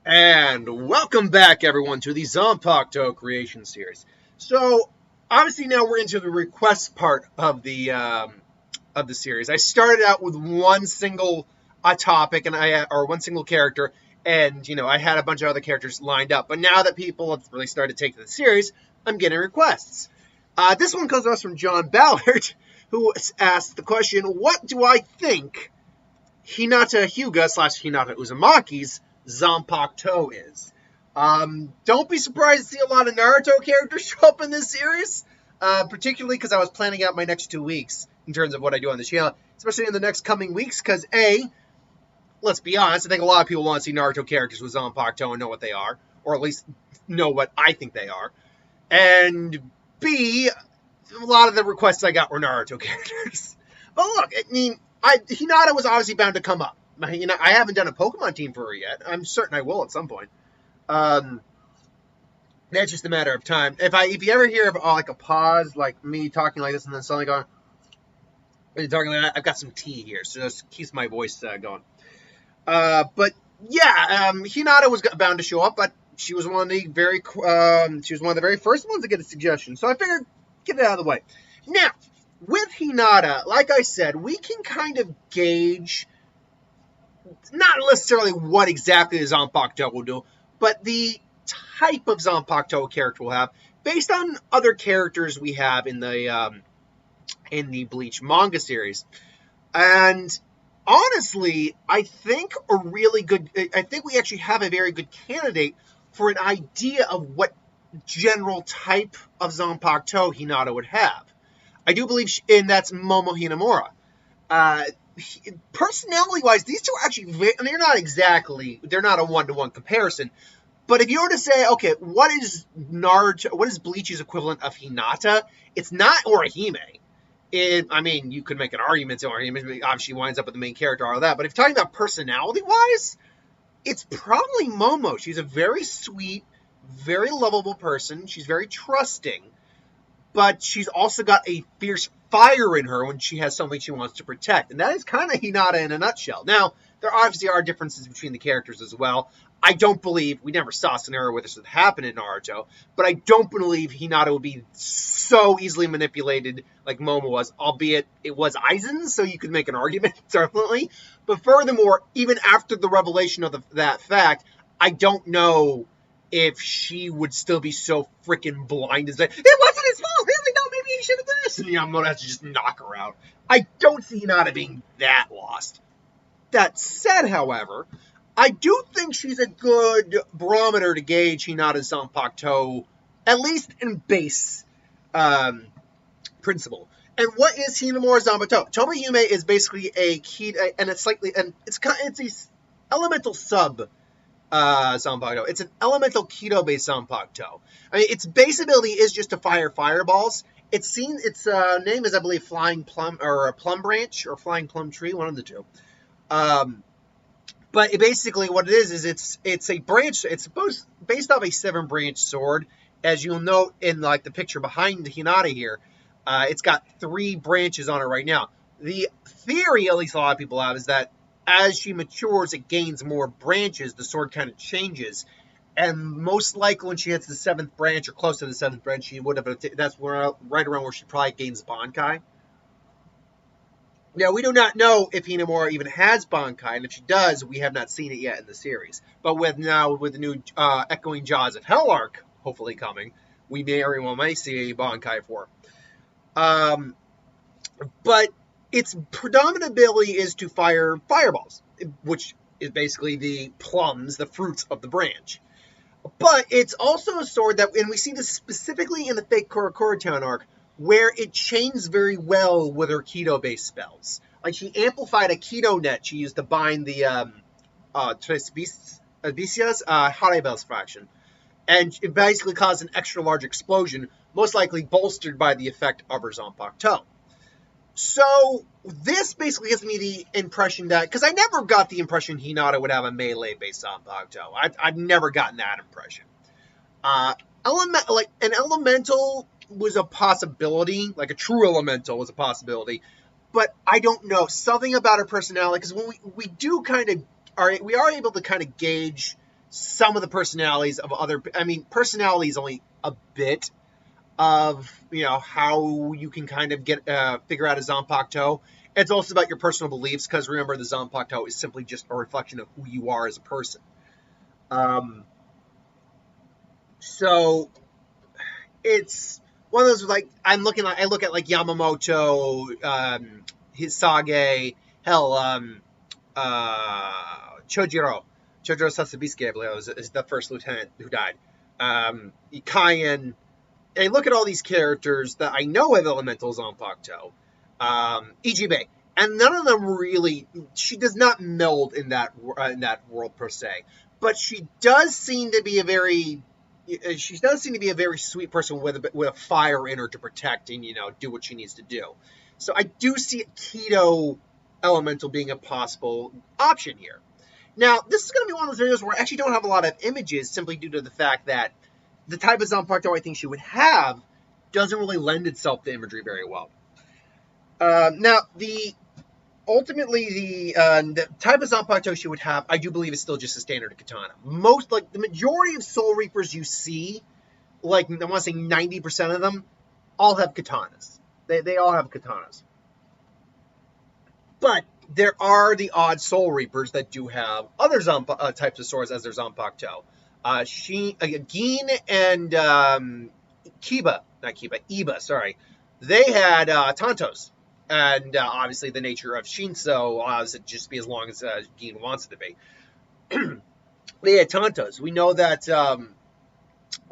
And welcome back, everyone, to the Zanpakuto creation series. So, obviously, now we're into the request part of the series. I started out with one single topic or one single character, and I had a bunch of other characters lined up. But now that people have really started to take to the series, I'm getting requests. This one comes to us from John Ballard, who asked the question: "What do I think Hinata Hyuga / Hinata Uzumaki's Zanpakuto is?" Don't be surprised to see a lot of Naruto characters show up in this series, particularly because I was planning out my next 2 weeks in terms of what I do on the channel, especially in the next coming weeks, because let's be honest, I think a lot of people want to see Naruto characters with Zanpakuto and know what they are, or at least know what I think they are, and B, a lot of the requests I got were Naruto characters. But look, I mean, Hinata was obviously bound to come up. I haven't done a Pokemon team for her yet. I'm certain I will at some point. That's just a matter of time. If you ever hear of like a pause, like me talking like this and then suddenly going, talking like that, I've got some tea here, so just keeps my voice going. But yeah, Hinata was bound to show up, but she was one of the very first ones to get a suggestion. So I figured get it out of the way. Now, with Hinata, like I said, we can kind of gauge not necessarily what exactly the Zanpakuto will do, but the type of Zanpakuto character will have based on other characters we have in the Bleach manga series. And honestly, I think we actually have a very good candidate for an idea of what general type of Zanpakuto Hinata would have. I do believe, and that's Momo Hinamura. Personality-wise, these two are actually they're not a one-to-one comparison. But if you were to say, okay, what is Bleach's equivalent of Hinata? It's not Orihime. You could make an argument to Orihime, obviously winds up with the main character, all that. But if you're talking about personality-wise, it's probably Momo. She's a very sweet, very lovable person. She's very trusting. But she's also got a fierce fire in her when she has something she wants to protect. And that is kind of Hinata in a nutshell. Now, there obviously are differences between the characters as well. I don't believe, we never saw a scenario where this would happen in Naruto, but I don't believe Hinata would be so easily manipulated like Momo was, albeit it was Aizen, so you could make an argument, definitely. But furthermore, even after the revelation of that fact, I don't know if she would still be so freaking blind as that. It wasn't his fault. Really? No, maybe he should have done this. And I'm going to have to just knock her out. I don't see Hinata being that lost. That said, however, I do think she's a good barometer to gauge Hinata's Zanpakuto, at least in base principle. And what is Hinamura's Zanpakuto? Tomoyume is basically a key, and it's a elemental sub Zanpakuto. It's an elemental Keto-based Zanpakuto. I mean, its base ability is just to fire fireballs. Its name is, I believe, Flying Plum, or Plum Branch, or Flying Plum Tree, one of the two. But basically what it is it's a branch, it's based off a 7-branch sword. As you'll note in like the picture behind Hinata here, it's got 3 branches on it right now. The theory, at least a lot of people have, is that as she matures, it gains more branches, the sword kind of changes. And most likely when she hits the 7th branch, or close to the 7th branch, she would have, that's right around where she probably gains Bankai. Now, we do not know if Hinamura even has Bankai, and if she does, we have not seen it yet in the series. But with the new Echoing Jaws of Hell arc hopefully coming, we may see a Bankai for her. But its predominant ability is to fire fireballs, which is basically the plums, the fruits of the branch. But it's also a sword that, and we see this specifically in the Fake Kurokuro Town arc, where it chains very well with her Keto-based spells. Like, she amplified a Keto net she used to bind the Tres Vicias Harebel's faction. And it basically caused an extra large explosion, most likely bolstered by the effect of her Zanpakuto. So, this basically gives me the impression that, because I never got the impression Hinata would have a melee-based Zanpakuto. I've never gotten that impression. An elemental was a possibility, like a true elemental was a possibility, but I don't know, something about her personality, because when we are able to kind of gauge some of the personalities of other. I mean, personality is only a bit of how you can kind of get figure out a Zanpakuto. It's also about your personal beliefs, because remember, the Zanpakuto is simply just a reflection of who you are as a person. So it's one of those, like, I look at like Yamamoto, Hisage, hell, Chojiro Sasabisuke, I believe, is the first lieutenant who died. Ikayan. I look at all these characters that I know have elemental Zanpakuto. Ijibe, and none of them really. She does not meld in that world per se, but she does seem to be a very. She does seem to be a very sweet person with a fire in her to protect and do what she needs to do. So I do see Keto elemental being a possible option here. Now, this is going to be one of those videos where I actually don't have a lot of images, simply due to the fact that the type of Zanpakuto I think she would have doesn't really lend itself to imagery very well. Now, the type of Zanpakuto she would have, I do believe, is still just a standard katana. The majority of Soul Reapers you see, like, I want to say 90% of them, all have katanas. They all have katanas. But there are the odd Soul Reapers that do have other types of swords as their Zanpakuto. Gin and Iba, sorry. They had Tantos. And obviously the nature of Shinso allows it just be as long as Gin wants it to be. They had Tantos. We know that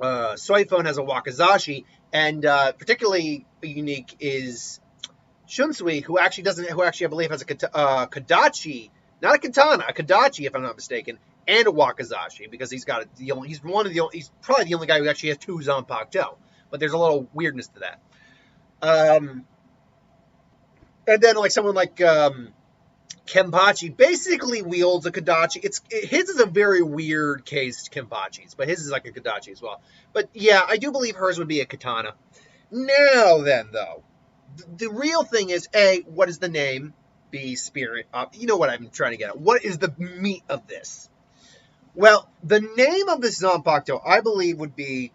Soifon has a Wakazashi, and particularly unique is Shunsui, who actually I believe has a Kadachi, not a katana, a Kadachi, if I'm not mistaken, and a Wakazashi, because he's probably the only guy who actually has two Zanpakuto. But there's a little weirdness to that. And then, like, someone like Kenpachi basically wields a Kadachi. His is a very weird case, Kenpachi's, but his is like a Kadachi as well. But yeah, I do believe hers would be a katana. Now then, though, the real thing is, A, what is the name? B, spirit. You know what I'm trying to get at. What is the meat of this? Well, the name of this Zanpakuto, I believe, would be,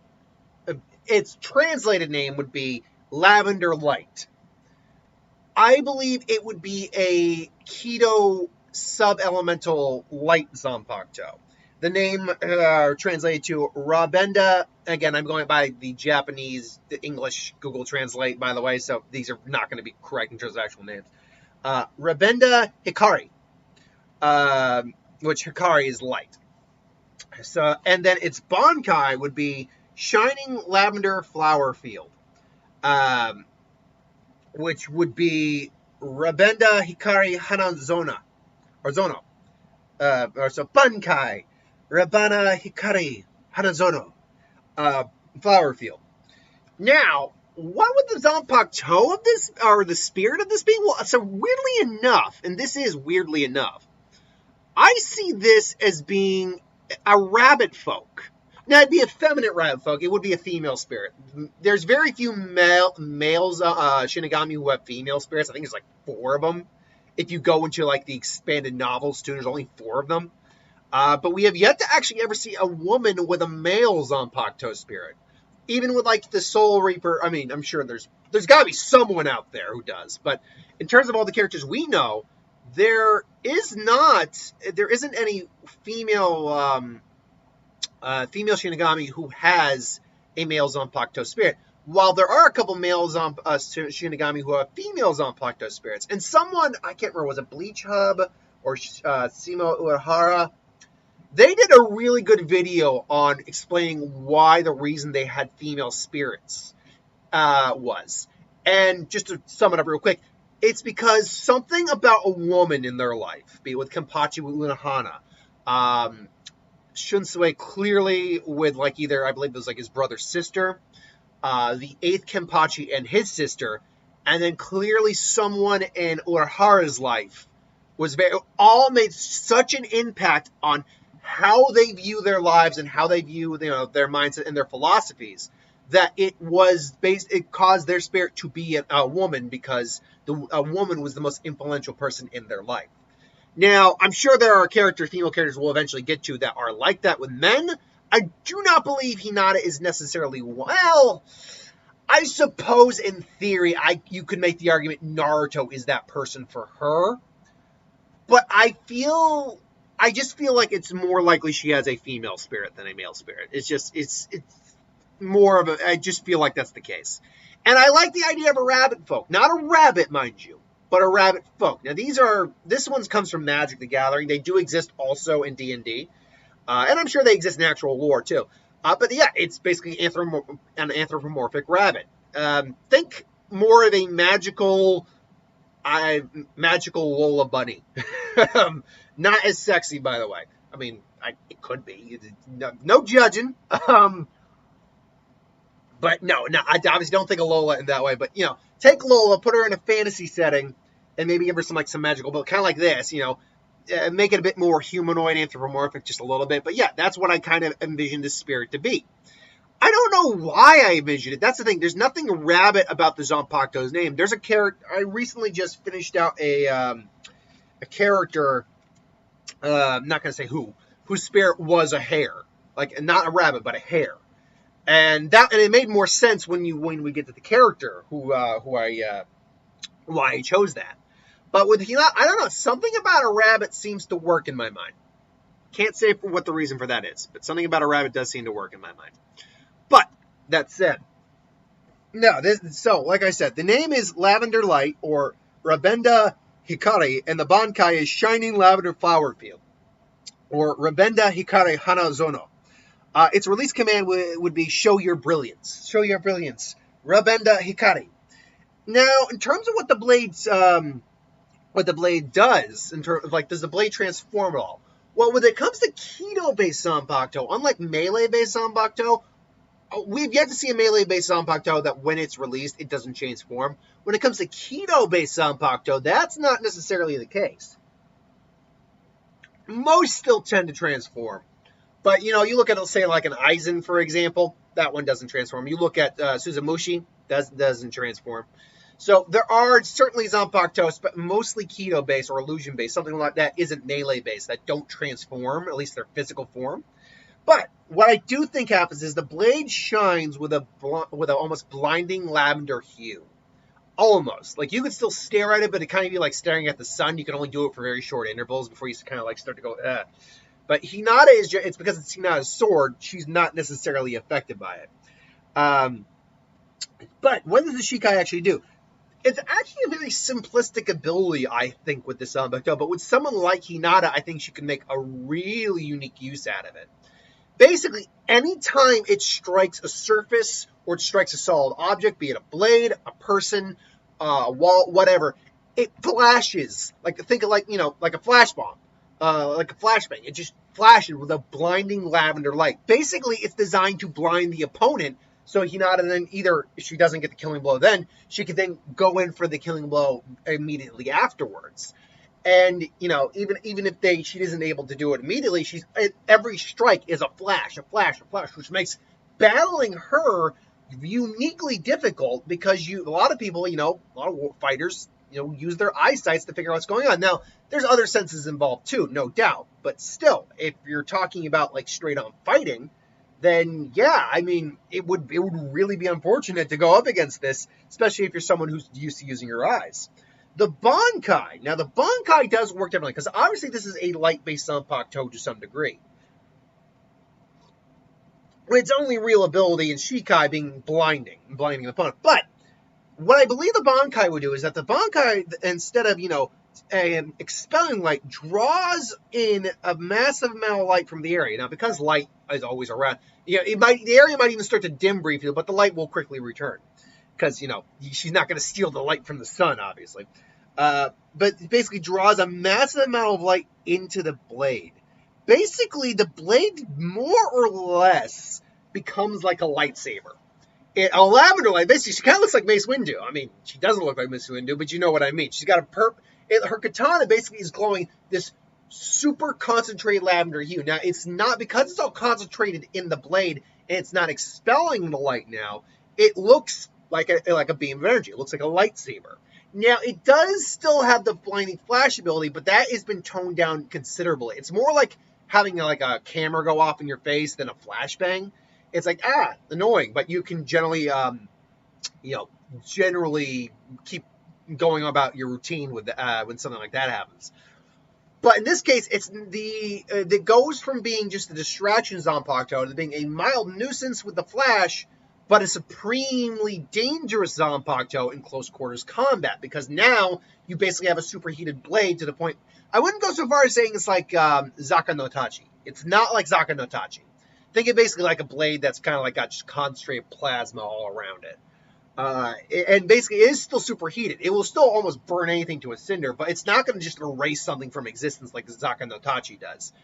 its translated name would be Lavender Light. I believe it would be a Keto sub-elemental light Zanpakuto. The name translated to Rabenda. Again, I'm going by the Japanese, the English Google Translate, by the way, so these are not going to be correct in terms of actual names. Rabenda Hikari, which Hikari is light. So, and then its Bankai would be Shining Lavender Flower Field. Which would be Rabenda Hikari Hanazona, or Zono. So Bankai, Rabana Hikari Hanazono, Flower Field. Now, what would the Zanpakuto of this, or the spirit of this be? Well, so weirdly enough, and this is weirdly enough, I see this as being a rabbit folk. Now, it'd be a feminine rabbit folk. It would be a female spirit. There's very few males Shinigami who have female spirits. I think there's like 4 of them. If you go into like the expanded novels too, there's only 4 of them. But we have yet to actually ever see a woman with a male Zanpakuto spirit. Even with like the Soul Reaper, I mean, I'm sure there's got to be someone out there who does. But in terms of all the characters we know, there isn't any female Shinigami who has a male Zanpakuto spirit. While there are a couple male Shinigami who have female Zanpakuto spirits. And someone, I can't remember, was it Bleach Hub or Simo Uehara? They did a really good video on explaining why the reason they had female spirits was. And just to sum it up real quick, it's because something about a woman in their life, be it with Kenpachi, with Unohana, Shunsui clearly with like either, I believe it was like his brother's sister, the 8th Kenpachi and his sister, and then clearly someone in Uehara's life all made such an impact on how they view their lives and how they view their mindset and their philosophies, that it caused their spirit to be a woman, because a woman was the most influential person in their life. Now, I'm sure there are female characters we'll eventually get to that are like that with men. I do not believe Hinata is necessarily, well, I suppose in theory, you could make the argument Naruto is that person for her. But I just feel like it's more likely she has a female spirit than a male spirit. It's more of I just feel like that's the case. And I like the idea of a rabbit folk. Not a rabbit, mind you, but a rabbit folk. Now, this one comes from Magic the Gathering. They do exist also in D&D. And I'm sure they exist in actual lore, too. But yeah, it's basically an anthropomorphic rabbit. Think more of a magical Lola bunny. Not as sexy, by the way. I mean, it could be. No judging. But no, I obviously don't think of Lola in that way. But, take Lola, put her in a fantasy setting, and maybe give her some magical, but kind of like this, make it a bit more humanoid, anthropomorphic, just a little bit. But yeah, that's what I kind of envisioned this spirit to be. I don't know why I envisioned it. That's the thing. There's nothing rabbit about the Zanpakuto's name. There's a character. I recently just finished out a character. I'm not going to say whose spirit was a hare, like not a rabbit, but a hare. And it made more sense when we get to the character why I chose that. But with Hinata, I don't know, something about a rabbit seems to work in my mind. Can't say what the reason for that is, but something about a rabbit does seem to work in my mind. But that said, like I said, the name is Lavender Light or Rabenda Hikari, and the Bankai is Shining Lavender Flower Field, or Rabenda Hikari Hanazono. Its release command would be Show Your Brilliance. Show Your Brilliance. Rabenda Hikari. Now, in terms of what the blade does, in terms of, does the blade transform at all? Well, when it comes to Keto-based Zanpakuto, unlike Melee-based Zanpakuto, we've yet to see a Melee-based Zanpakuto that when it's released, it doesn't transform. When it comes to Keto-based Zanpakuto, that's not necessarily the case. Most still tend to transform. But, you look at, let's say, like an Aizen, for example, that one doesn't transform. You look at Suzumushi, that doesn't transform. So there are certainly Zanpakutos, but mostly Keto-based or Illusion-based, something like that isn't Melee-based, that don't transform, at least their physical form. But what I do think happens is the blade shines with a almost blinding lavender hue. Almost. Like, you could still stare at it, but it kind of be like staring at the sun. You can only do it for very short intervals before you kind of start to go, But Hinata it's because it's Hinata's sword, she's not necessarily affected by it. But what does the Shikai actually do? It's actually a very simplistic ability, I think, with this Zanpakuto. But with someone like Hinata, I think she can make a really unique use out of it. Basically, anytime it strikes a surface or it strikes a solid object, be it a blade, a person, a wall, whatever, it flashes. Think of like a flash bomb. Like a flashbang. It just flashes with a blinding lavender light. Basically, it's designed to blind the opponent, so Hinata then either, if she doesn't get the killing blow then, she could then go in for the killing blow immediately afterwards. And, even if she isn't able to do it immediately, every strike is a flash, which makes battling her uniquely difficult because a lot of people, a lot of fighters, use their eyesights to figure out what's going on. Now, there's other senses involved too, no doubt. But still, if you're talking about straight on fighting, then yeah, I mean, it would really be unfortunate to go up against this, especially if you're someone who's used to using your eyes. The Bankai. Now, the Bankai does work differently because obviously this is a light-based Zanpakuto to some degree. Its only real ability in Shikai being blinding the opponent. But what I believe the Bankai would do is that the Bankai, instead of, expelling light, draws in a massive amount of light from the area. Now, because light is always around, the area might even start to dim briefly, but the light will quickly return. Because, she's not going to steal the light from the sun, obviously. But it basically draws a massive amount of light into the blade. Basically, the blade more or less becomes like a lightsaber. A lavender light, basically, she kind of looks like Mace Windu. I mean, she doesn't look like Mace Windu, but you know what I mean. She's got her katana basically is glowing this super concentrated lavender hue. Now, it's not, because it's all concentrated in the blade, and it's not expelling the light now, it looks like a beam of energy. It looks like a lightsaber. Now, it does still have the blinding flash ability, but that has been toned down considerably. It's more like having like a camera go off in your face than a flashbang. It's like, annoying, but you can generally, generally keep going about your routine with when something like that happens. But in this case, it's it goes from being just a distraction Zanpakuto to being a mild nuisance with the flash, but a supremely dangerous Zanpakuto in close quarters combat, because now you basically have a superheated blade to the point. I wouldn't go so far as saying it's like Zaka no Tachi. It's not like Zaka no Tachi. Think of basically like a blade that's kind of like got just concentrated plasma all around it. And basically, it is still superheated. It will still almost burn anything to a cinder, but it's not going to just erase something from existence like Zaka no Tachi does.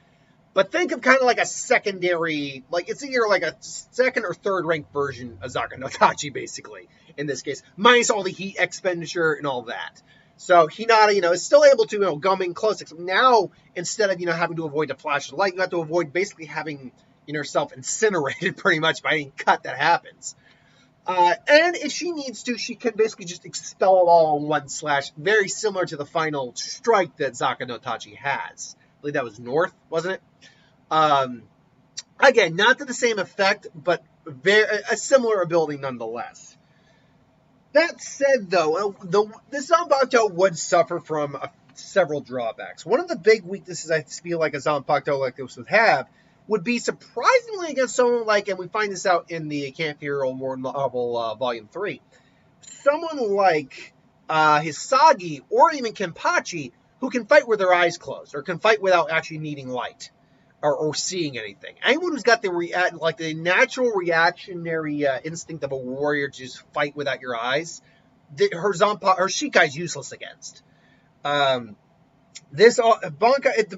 But think of kind of like a secondary, like it's either like a second or third ranked version of Zaka no Tachi, basically, in this case, minus all the heat expenditure and all that. So Hinata, is still able to, come in close. Except now, instead of, having to avoid the flash of light, you have to avoid basically having yourself incinerated pretty much by any cut that happens. And if she needs to, she can basically just expel it all in one slash, very similar to the final strike that Zaka no Tachi has. I believe that was North, wasn't it? Again, not to the same effect, but a similar ability nonetheless. That said, though, the Zanpakuto would suffer from several drawbacks. One of the big weaknesses I feel like a Zanpakuto like this would have would be surprisingly against someone like, and we find this out in the Camp Hero War novel Volume 3, someone like Hisagi or even Kenpachi, who can fight with their eyes closed, or can fight without actually needing light, or seeing anything. Anyone who's got the natural reactionary instinct of a warrior to just fight without your eyes, her Shikai is useless against. The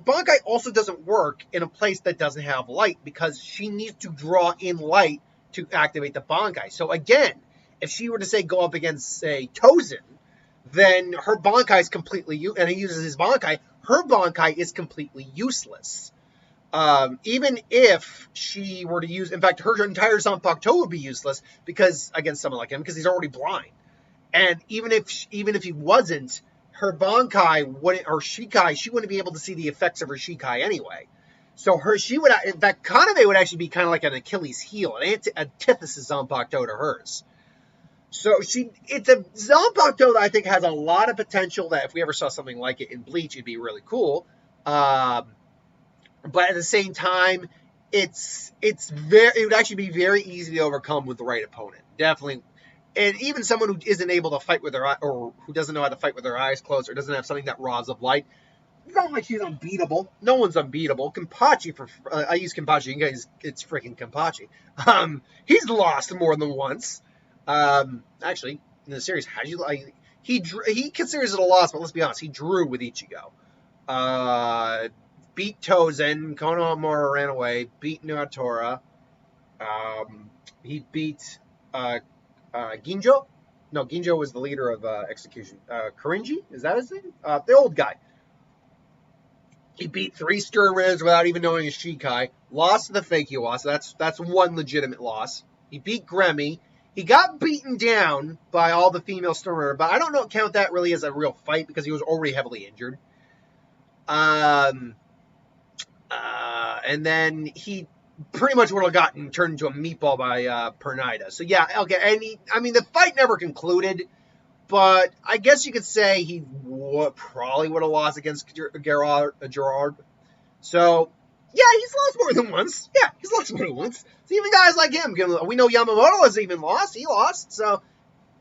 Bankai also doesn't work in a place that doesn't have light, because she needs to draw in light to activate the Bankai. So again, if she were to say go up against, say, Tozen, then her Bankai is completely and he uses his Bankai, her Bankai is completely useless. Even if she were to use, in fact, her entire Zanpakuto would be useless because against someone like him, because he's already blind. And even if he wasn't, her Bankai wouldn't, or Shikai, she wouldn't be able to see the effects of her Shikai anyway. So in fact, Kaname would actually be kind of like an Achilles heel, an antithesis Zanpakuto to hers. So it's a Zanpakuto that I think has a lot of potential, that if we ever saw something like it in Bleach, it'd be really cool. But at the same time, it would actually be very easy to overcome with the right opponent. Definitely. And even someone who isn't able to fight with their eye, or who doesn't know how to fight with their eyes closed, or doesn't have something that rods of light, it's not like she's unbeatable. No one's unbeatable. Kenpachi, I use Kenpachi because it's freaking Kenpachi. He's lost more than once. Actually, in the series, he considers it a loss, but let's be honest, he drew with Ichigo. Beat Tozen, Konohamaru ran away, beat Naotora. He beat Ginjo? No, Ginjo was the leader of Execution. Korinji? Is that his name? The old guy. He beat 3 Stern Raiders without even knowing his Shikai. Lost to the fake Yuwa, so that's one legitimate loss. He beat Gremmy. He got beaten down by all the female Stern Raiders, but I don't count that really as a real fight because he was already heavily injured. And then he pretty much would have gotten turned into a meatball by Pernida. So yeah, okay. And the fight never concluded, but I guess you could say he probably would have lost against Gerard. So yeah, he's lost more than once. So even guys like him, we know Yamamoto has even lost. He lost. So,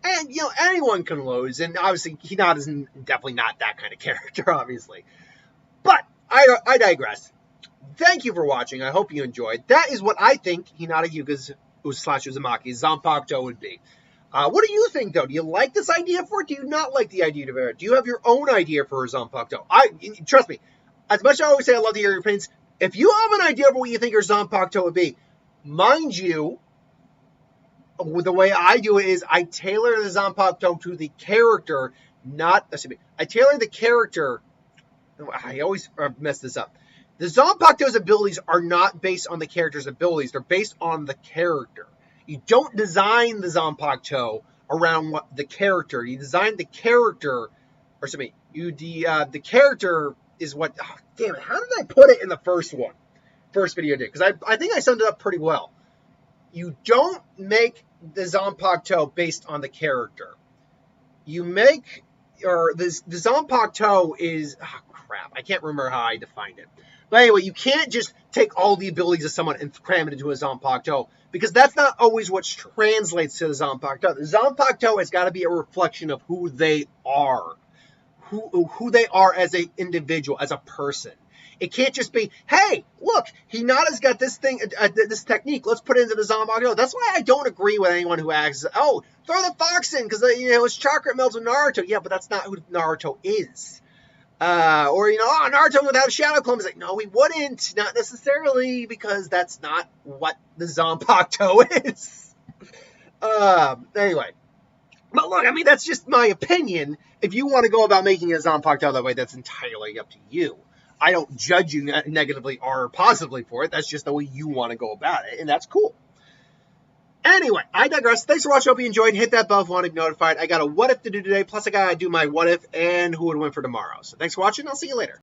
and anyone can lose. And obviously, Hinata is definitely not that kind of character, obviously. But I digress. Thank you for watching. I hope you enjoyed. That is what I think Hinata Hyuga's Uzumaki's Zanpakuto would be. What do you think, though? Do you like this idea for it? Do you not like the idea of it? Do you have your own idea for her Zanpakuto? Trust me, as much as I always say I love to hear your opinions, if you have an idea of what you think her Zanpakuto would be, mind you, the way I do it is I tailor the Zanpakuto to the character, I tailor the character. I always mess this up. The Zanpakuto's abilities are not based on the character's abilities. They're based on the character. You don't design the Zanpakuto around what the character. You designed the character, or something. The character is what. Oh, damn it! How did I put it in the first video I did? Because I think I summed it up pretty well. You don't make the Zanpakuto based on the character. You make, or the Zanpakuto is, oh crap, I can't remember how I defined it. But anyway, you can't just take all the abilities of someone and cram it into a Zanpakuto, because that's not always what translates to the Zanpakuto. The Zanpakuto has got to be a reflection of who they are. Who they are as an individual, as a person. It can't just be, hey, look, Hinata's got this thing, this technique. Let's put it into the Zanpakuto. That's why I don't agree with anyone who asks, oh, throw the fox in because it's chakra melts with Naruto. Yeah, but that's not who Naruto is. Or Naruto would have Shadow Clone. It's like, no, he wouldn't. Not necessarily, because that's not what the Zanpakuto is. Anyway. But look, I mean, that's just my opinion. If you want to go about making a Zanpakuto that way, that's entirely up to you. I don't judge you negatively or positively for it. That's just the way you want to go about it, and that's cool. Anyway, I digress. Thanks for watching. Hope you enjoyed. Hit that bell if you want to be notified. I got a what if to do today, plus I got to do my what if and who would win for tomorrow. So thanks for watching. I'll see you later.